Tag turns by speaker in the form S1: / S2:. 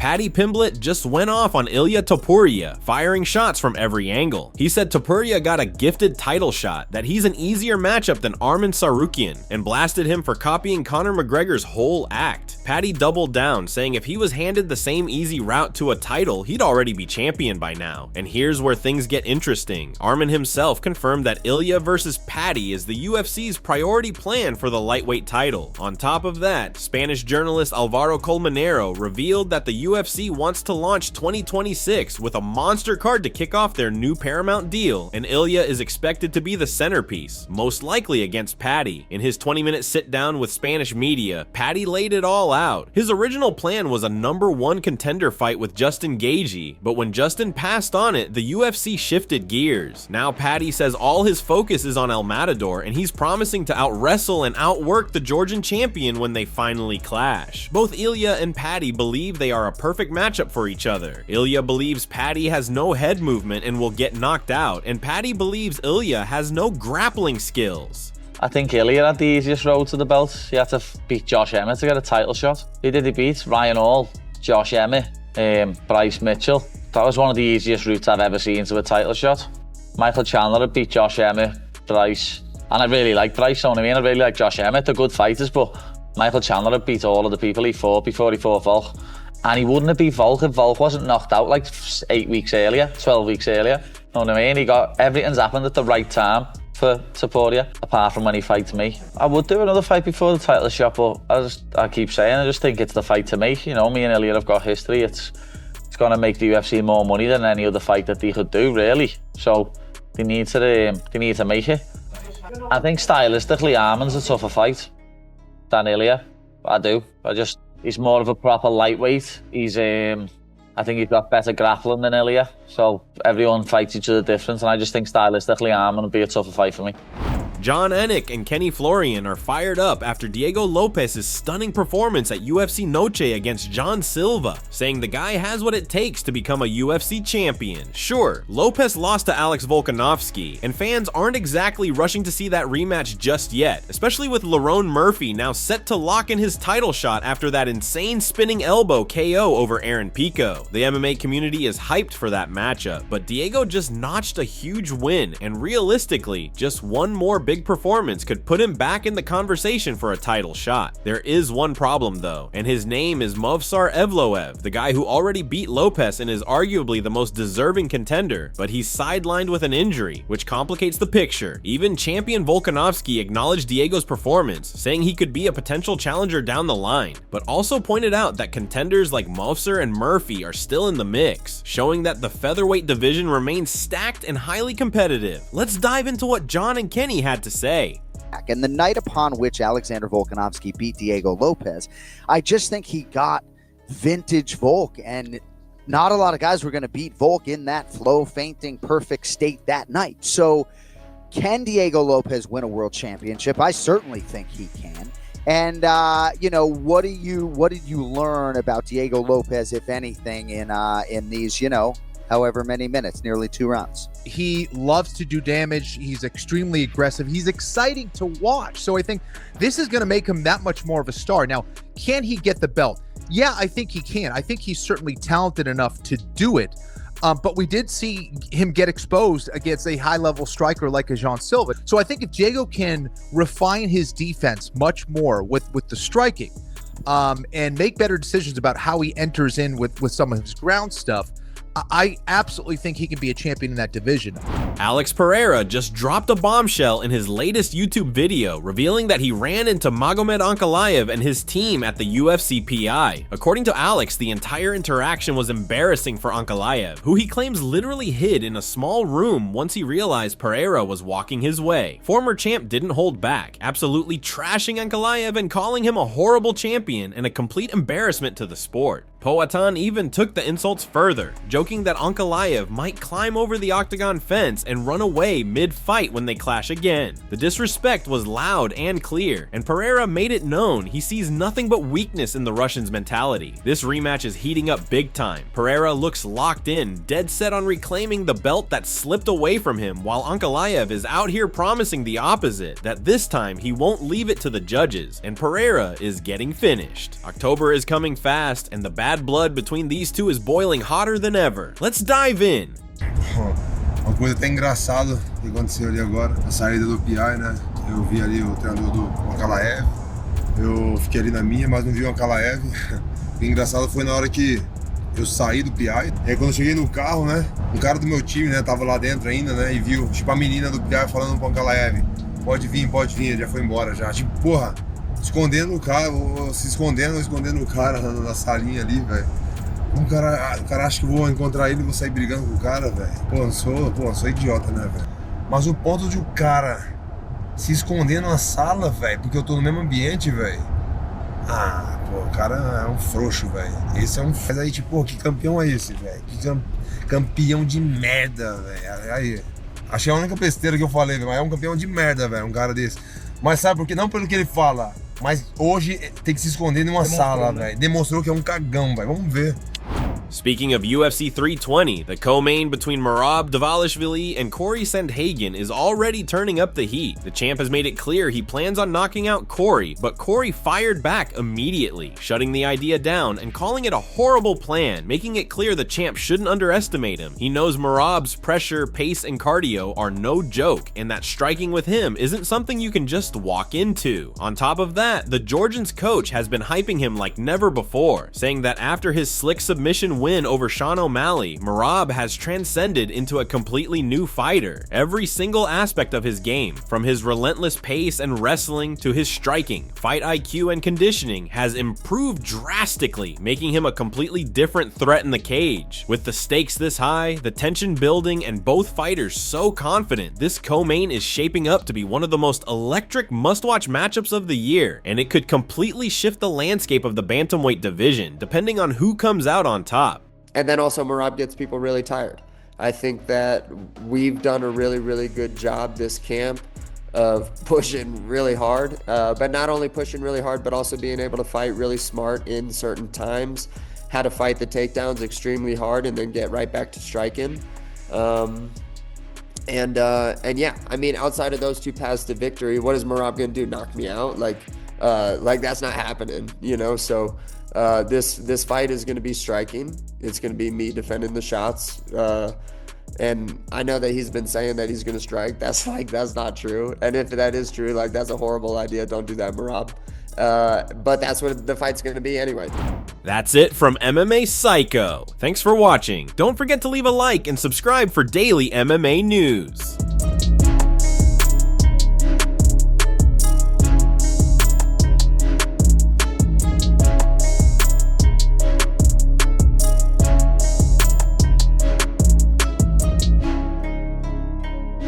S1: Paddy Pimblett just went off on Ilia Topuria, firing shots from every angle. He said Topuria got a gifted title shot, that he's an easier matchup than Arman Tsarukyan, and blasted him for copying Conor McGregor's whole act. Paddy doubled down, saying if he was handed the same easy route to a title, he'd already be champion by now. And here's where things get interesting. Arman himself confirmed that Ilia versus Paddy is the UFC's priority plan for the lightweight title. On top of that, Spanish journalist Alvaro Colmenero revealed that the UFC wants to launch 2026 with a monster card to kick off their new Paramount deal, and Ilia is expected to be the centerpiece, most likely against Paddy. In his 20-minute sit-down with Spanish media, Paddy laid it all out. His original plan was a #1 contender fight with Justin Gaethje, but when Justin passed on it, the UFC shifted gears. Now Paddy says all his focus is on El Matador, and he's promising to out-wrestle and outwork the Georgian champion when they finally clash. Both Ilia and Paddy believe they are a perfect matchup for each other. Ilia believes Paddy has no head movement and will get knocked out, and Paddy believes Ilia has no grappling skills.
S2: I think Ilia had the easiest road to the belt. He had to beat Josh Emmett to get a title shot. He beat Ryan Hall, Josh Emmett, Bryce Mitchell. That was one of the easiest routes I've ever seen to a title shot. Michael Chandler had beat Josh Emmett, Bryce, and I really like Bryce, you know what I mean? I really like Josh Emmett. They're good fighters, but Michael Chandler had beat all of the people he fought before he fought Volk. And he wouldn't have beat Volk if Volk wasn't knocked out like 8 weeks earlier, 12 weeks earlier. You know what I mean? He got, everything's happened at the right time for Topuria, apart from when he fights me. I would do another fight before the title shot, but I keep saying, I just think it's the fight to make. You know, me and Ilia have got history. It's going to make the UFC more money than any other fight that they could do, really. So they need to make it. I think stylistically, Arman's a tougher fight than Ilia. I do. He's more of a proper lightweight. I think he's got better grappling than Ilia. So everyone fights each other different, and I just think stylistically Arman will be a tougher fight for me.
S1: Jon Anik and Kenny Florian are fired up after Diego Lopes' stunning performance at UFC Noche against John Silva, saying the guy has what it takes to become a UFC champion. Sure, Lopes lost to Alex Volkanovski, and fans aren't exactly rushing to see that rematch just yet, especially with Lerone Murphy now set to lock in his title shot after that insane spinning elbow KO over Aaron Pico. The MMA community is hyped for that matchup, but Diego just notched a huge win, and realistically, just one more big performance could put him back in the conversation for a title shot. There is one problem though, and his name is Movsar Evloev, the guy who already beat Lopes and is arguably the most deserving contender, but he's sidelined with an injury, which complicates the picture. Even champion Volkanovski acknowledged Diego's performance, saying he could be a potential challenger down the line, but also pointed out that contenders like Movsar and Murphy are still in the mix, showing that the featherweight division remains stacked and highly competitive. Let's dive into what Jon and Kenny had to say.
S3: And the night upon which Alexander Volkanovski beat Diego Lopes, I just think he got vintage Volk, and not a lot of guys were going to beat Volk in that flow, fainting, perfect state that night. So can Diego Lopes win a world championship? I certainly think he can. And, what did you learn about Diego Lopes, if anything, in these, however many minutes, nearly 2 rounds?
S4: He loves to do damage. He's extremely aggressive. He's exciting to watch. So I think this is going to make him that much more of a star. Now, can he get the belt? Yeah, I think he can. I think he's certainly talented enough to do it. But we did see him get exposed against a high-level striker like a Jon Silva. So I think if Diego can refine his defense much more with the striking and make better decisions about how he enters in with some of his ground stuff, I absolutely think he can be a champion in that division.
S1: Alex Pereira just dropped a bombshell in his latest YouTube video, revealing that he ran into Magomed Ankalaev and his team at the UFC PI. According to Alex, the entire interaction was embarrassing for Ankalaev, who he claims literally hid in a small room once he realized Pereira was walking his way. Former champ didn't hold back, absolutely trashing Ankalaev and calling him a horrible champion and a complete embarrassment to the sport. Poatan even took the insults further, joking that Ankalaev might climb over the octagon fence and run away mid-fight when they clash again. The disrespect was loud and clear, and Pereira made it known he sees nothing but weakness in the Russian's mentality. This rematch is heating up big time. Pereira looks locked in, dead set on reclaiming the belt that slipped away from him, while Ankalaev is out here promising the opposite, that this time he won't leave it to the judges, and Pereira is getting finished. October is coming fast, and the bad blood between these two is boiling hotter than ever. Let's dive in.
S5: Uma coisa até engraçada que aconteceu ali agora, a saída do PI, né? Eu vi ali o treinador do Ankalaev, eu fiquei ali na minha, mas não vi o Ankalaev. O engraçado foi na hora que eu saí do PI, e aí quando eu cheguei no carro, né? Um cara do meu time, né? Tava lá dentro ainda, né? E viu, tipo, a menina do PI falando pro Ankalaev, pode vir, ele já foi embora já. Tipo, porra, escondendo o cara, se escondendo o cara na salinha ali, velho. O cara acha que eu vou encontrar ele e vou sair brigando com o cara, velho. Pô, não sou idiota, né, velho? Mas o ponto de o cara se esconder na sala, velho, porque eu tô no mesmo ambiente, velho. Ah, pô, o cara é um frouxo, velho. Esse é um... Mas aí, tipo, pô, que campeão é esse, velho? Que campeão de merda, velho. Aí, achei a única besteira que eu falei, velho. Mas é um campeão de merda, velho, um cara desse. Mas sabe por quê? Não pelo que ele fala, mas hoje tem que se esconder numa sala, velho. Demonstrou que é um cagão, velho. Vamos ver.
S1: Speaking of UFC 320, the co-main between Merab Dvalishvili and Cory Sandhagen is already turning up the heat. The champ has made it clear he plans on knocking out Cory, but Cory fired back immediately, shutting the idea down and calling it a horrible plan, making it clear the champ shouldn't underestimate him. He knows Merab's pressure, pace, and cardio are no joke, and that striking with him isn't something you can just walk into. On top of that, the Georgian's coach has been hyping him like never before, saying that after his slick submission win over Sean O'Malley, Merab has transcended into a completely new fighter. Every single aspect of his game, from his relentless pace and wrestling to his striking, fight IQ, and conditioning, has improved drastically, making him a completely different threat in the cage. With the stakes this high, the tension building, and both fighters so confident, this co-main is shaping up to be one of the most electric must-watch matchups of the year, and it could completely shift the landscape of the bantamweight division, depending on who comes out on top.
S6: And then also Merab gets people really tired. I think that we've done a really, really good job this camp of pushing really hard, but not only pushing really hard, but also being able to fight really smart in certain times, how to fight the takedowns extremely hard and then get right back to striking. And yeah, I mean, outside of those two paths to victory, what is Merab gonna do? Knock me out? Like that's not happening, you know? So this fight is gonna be striking. It's gonna be me defending the shots. And I know that he's been saying that he's gonna strike. That's not true. And if that is true, like, that's a horrible idea. Don't do that, Merab. But that's what the fight's gonna be anyway.
S1: That's it from MMA Psycho. Thanks for watching. Don't forget to leave a like and subscribe for daily MMA news.